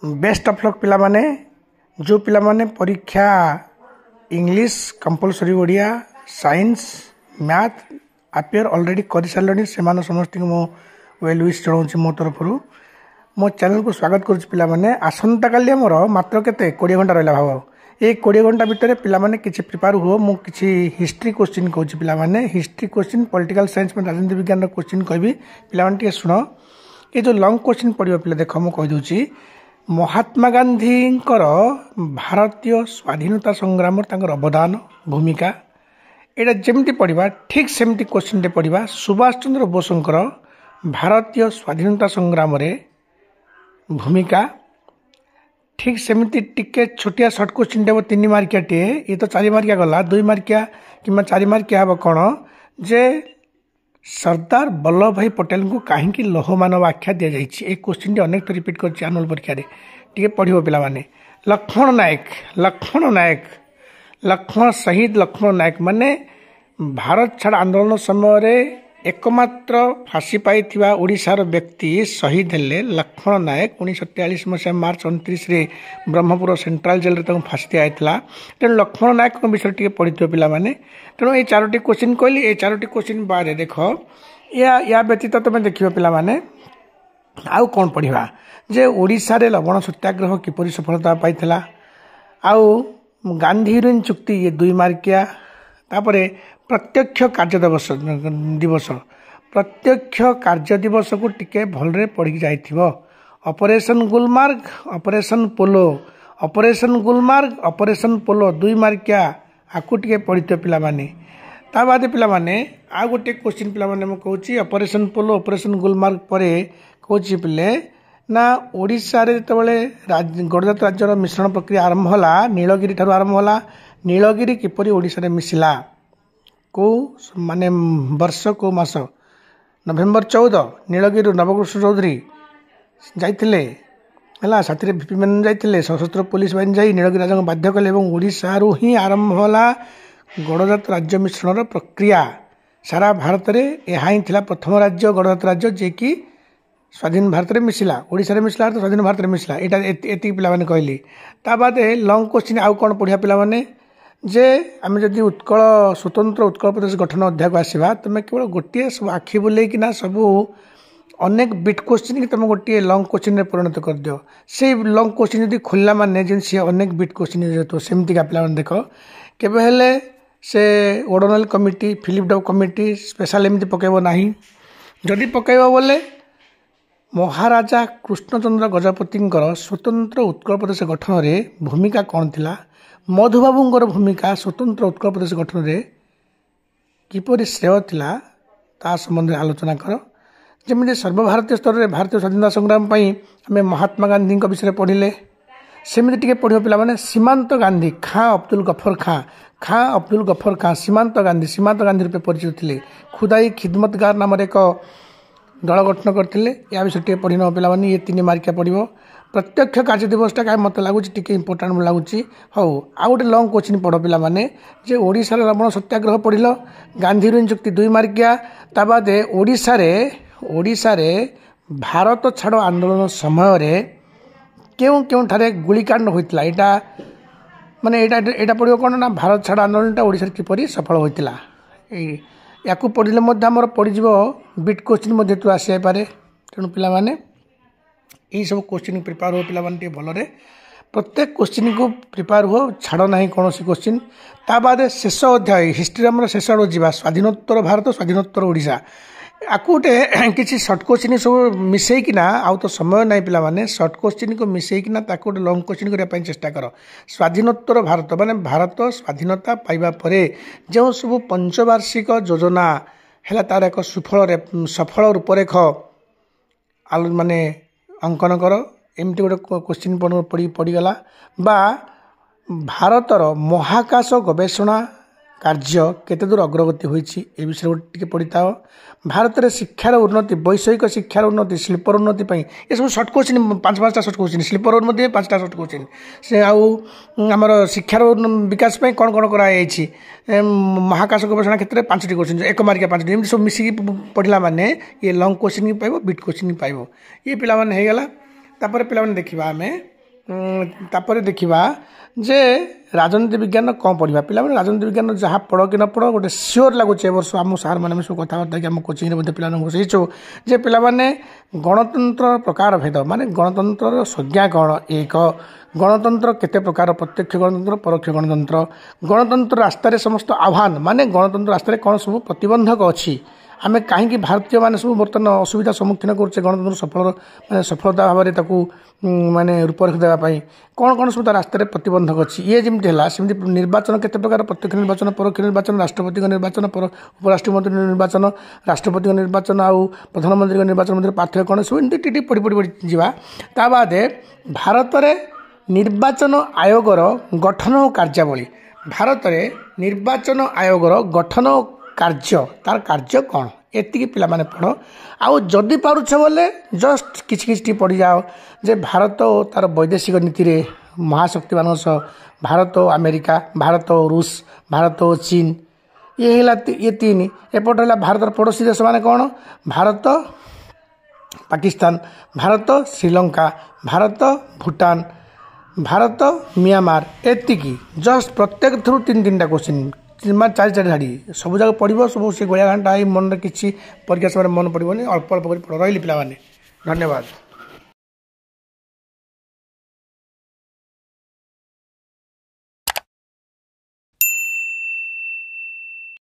Best of luck पिला माने जो पिला माने परीक्षा English compulsory Odia science math appear already कर सारे से समस्त मो वेल विश जनाऊँ मो तरफ मो चैनल को स्वागत करुच्ची पिला माने आसंता काली मोर मात्र केते 20 घंटा रहा भाव ये 20 घंटा भितर पिला माने किछि प्रिपेयर हुओ मु किछि हिस्ट्री क्वेश्चन कहूँ पिला माने हिस्ट्री क्वेश्चन पॉलिटिकल साइंस में राजनीति विज्ञान क्वेश्चन कहबी पिला माने शुण ये जो लॉन्ग क्वेश्चन पढ़िबा पिला देख मु कहि दूची महात्मा गांधी भारतीय स्वाधीनता संग्राम अवदान भूमिका यहाँ जमी पढ़ा ठीक सेमती क्वेश्चन टे पढ़ा सुभाष चंद्र बोसंकर भारतीय स्वाधीनता संग्राम भूमिका ठीक सेमती टिके छोटिया सर्ट क्वेश्चन टे 3 मार्किया टे ये तो 4 मार्किया गला 2 मार्किया कि 4 मार्किया हम कौन जे सरदार वल्लभ भाई पटेल को कहीं लौह मानव आख्या दि जाए एक क्वेश्चन अनेक तो रिपीट कर आनुअल परीक्षा टे पढ़ो पे लक्ष्मण नायक लक्ष्मण शहीद लक्ष्मण नायक माने भारत छाड़ आंदोलन समय एकमात्र फांसी पाई ओडिशार व्यक्ति शहीद हेले लक्ष्मण नायक 1943 मसीहा मार्च 29 रे ब्रह्मपुर सेंट्रल जेल रे फांसी दिया तेणु लक्ष्मण नायक विषय टी पढ़ी पे तेणु ये 4टी क्वेश्चन कहली ये 4टी क्वेश्चन बाद देख या व्यतीत तुम देखिए पे आउ कौन पढ़ा जे ओडिशा रे लवण सत्याग्रह किपरि सफलता पाइथिला आउ गांधी यूनियन चुक्ति ये 2 मार्किया तापरे प्रत्यक्ष कार्य दिवस प्रत्यक्ष कार्य दिवस को टिके भलरे पढ़ी जाइथिबो ऑपरेशन गुलमार्ग ऑपरेशन पोलो 2 मार्किया आकु टिके पढ़ितो पिला माने ता बाद पिला माने आ गोटे क्वेश्चन पिला माने म कहूची ऑपरेशन पोलो ऑपरेशन गुलमार्ग परे कहूची पिले ना ओडिशा रे जेतबेले गणतंत्र राज्यर मिश्रण प्रक्रिया आरंभ होला नीलगिरी ठारू आरंभ होला नीलगिरी किपरि ओडिशा रे मिसिला को माने वर्ष को मास नवेम्बर 14 नीलगिरी नवकृष्ण चौधरी जाइथिले हला साथी भिपी मेनन जाइथिले सशस्त्र पुलिस बाहिनी जाई नीलगिरी राजा बाध्य कले एवं ओडिशा रू ही आरंभ होला गणतंत्र राज्य मिश्रण प्रक्रिया सारा भारत रे एहा ही थिला प्रथम राज्य गणतंत्र राज्य जे कि स्वाधीन भारत में मिसिला ओडिशा रे मिसिला तो स्वाधीन भारत में मिसिला एटा एति पिला माने कहली ता बाद लॉन्ग क्वेश्चन आउ कोन पढ़िया पिला माने जे आम जदि उत्कल स्वतंत्र उत्कल प्रदेश गठन अध्याय को आसवा तुम केवल गोटे सब आखि बुले कि सब अनेक बिट क्वेश्चन कि तुम गोटे लॉन्ग क्वेश्चन में परिणत कर दियो से लॉन्ग क्वेश्चन जब खोलला माने जिन सी अनेक बिट क्वेश्चन तो सेमती का पिला देख केबे हेले से ओडोनल कमिटी फिलिप डव कमिटी स्पेशल एमती पकेबो नाही जदि पकेबो बोले महाराजा कृष्णचंद्र गजपति स्वतंत्र उत्कल प्रदेश गठन में भूमिका कौन थिला मधुबाबूंर भूमिका स्वतंत्र उत्कल प्रदेश गठन में किपरि श्रेय थिला ता संबंध में आलोचना कर जमी सर्वभारतीय स्तर में भारतीय स्वाधीनता संग्राम आम महात्मा गांधी विषय पढ़िले सेमती टिके पढ़ियो पिला माने सीमांत गांधी खां अब्दुल गफर खां सीमांत गांधी रूपे परिचित थे खुदाई खिदमतगार नाम एक दल गठन करते या विषय टे पढ़ी न पे ये 3 मार्किया पड़ो प्रत्यक्ष कार्य दिवसटा क्या मत लगुच टे इंपोर्टाट लगुच हौ आ गए लॉन्ग क्वेश्चन पढ़ पे जे ओडिशा रे लवण सत्याग्रह पढ़ल गांधी यूनियन चुक्ति 2 मार्किया ता बाद ओडिशा रे भारत छाड़ आंदोलन समय क्यों ठारे गुलिकांड होता यहाँ माने यहाँ पढ़ो कौन ना भारत छाड़ आंदोलन ओडिशा किपरि सफल होता या पढ़ले आमर पड़ज बिट क्वेश्चन तू आसी पारे तेणु पिला माने यही सब क्वेश्चन प्रिपेयर हो पिला माने भलरे प्रत्येक क्वेश्चन को प्रिपेयर हो छाड़ ना कौन क्वेश्चन ता बाद शेष अध्याय हिस्ट्री आम शेष आड़ जा स्वाधीनोत्तर भारत स्वाधीनोत्तर ओडिशा आकु गोटे किसी सर्ट क्वेश्चन सब मिसेकिना आउ तो समय ना पिला माने सर्ट क्वेश्चन को मिसेकिना ताको गोटे लॉन्ग क्वेश्चन करने चेष्टा कर स्वाधीनोत्तर भारत माने भारत स्वाधीनता पाइबा परे जो सब पंचवार्षिक योजना है तार एक सफल रूपरेख माने अंकन कर एमती गोटे क्वेश्चन पड़गला बा भारतर महाकाश गवेषणा कार्य केते दूर अग्रगति होइछि ए विषय गोटे पढ़ी था भारत में शिक्षार उन्नति वैषयिक शिक्षार उन्नति शिल्पर उन्नति ये सब सर्ट क्वेश्चन 5-5टा सर्ट क्वेश्चन शिल्पर उन्नति 5टा सर्ट क्वेश्चन से आमर शिक्षार विकास कौन कौन कराई महाकाश गवेषणा क्षेत्र में 5टी क्वेश्चन 1 मार्किया 5टी एमती सब मिसिक पढ़ला माने ये लॉन्ग क्वेश्चन पाइब बिट क्वेश्चन पाइब ये पिला माने हेगला तापर पिला माने देखिबा आमे तापर देखा जे राजनीति विज्ञान कौन पढ़ा पिला राजनीति विज्ञान जहाँ पढ़ कि न पढ़ गोटे सियोर लगुच वर्ष आम सार मैंने सब कथबार्ता कि आम कोचिंग पिला बसईचु जे पिला गणतंत्र प्रकार भेद माने गणतंत्र संज्ञा कौन एक गणतंत्र केते प्रकार प्रत्यक्ष गणतंत्र परोक्ष गणतंत्र गणतंत्र रास्तार समस्त आह्वान माने गणतंत्र रास्तार कौन सब प्रतिबंधक अच्छी आमे कहीं भारतीय माने सब बर्तमान असुविधा सम्मुखीन करुचे गणतंत्र सफल माने सफलता भाव में माने रूपरेख देवाई कौन कौन सब रास्तार प्रतिबंधक अच्छी ये जमी है सेमती निर्वाचन केते प्रकार प्रत्यक्ष निर्वाचन परोक्ष निर्वाचन राष्ट्रपति निर्वाचन उपराष्ट्रपति निर्वाचन राष्ट्रपति निर्वाचन आउ प्रधानमंत्री निर्वाचन मध्य पार्थक्य कौन सब एमती टी पढ़ी पढ़ी पढ़ी जावा ता बादे भारत में निर्वाचन आयोगर गठन और कार्यावली भारत में निर्वाचन आयोगर गठन कार्य तार कार्य कौन एतिकी पिला माने पढ़ आउ जदि पारुछ बोले जस्ट किछि पढ़ी जाओ जे भारत और तार वैदेशिक नीति रे महाशक्ति मान सह भारत और अमेरिका भारत और रूस भारत और चीन ये तीन एपट है भारत पड़ोसी देश माने कौन भारत पाकिस्तान भारत श्रीलंका भारत भूटान भारत म्यांमार एतिकी जस्ट प्रत्येक थ्रू तीन टा क्वेश्चन चार झाड़ी सब जगह पढ़ो सब से गोया घंटा मन किसी परीक्षा समय मन पड़ोनी अल्प अल्प कर रही पिला धन्यवाद।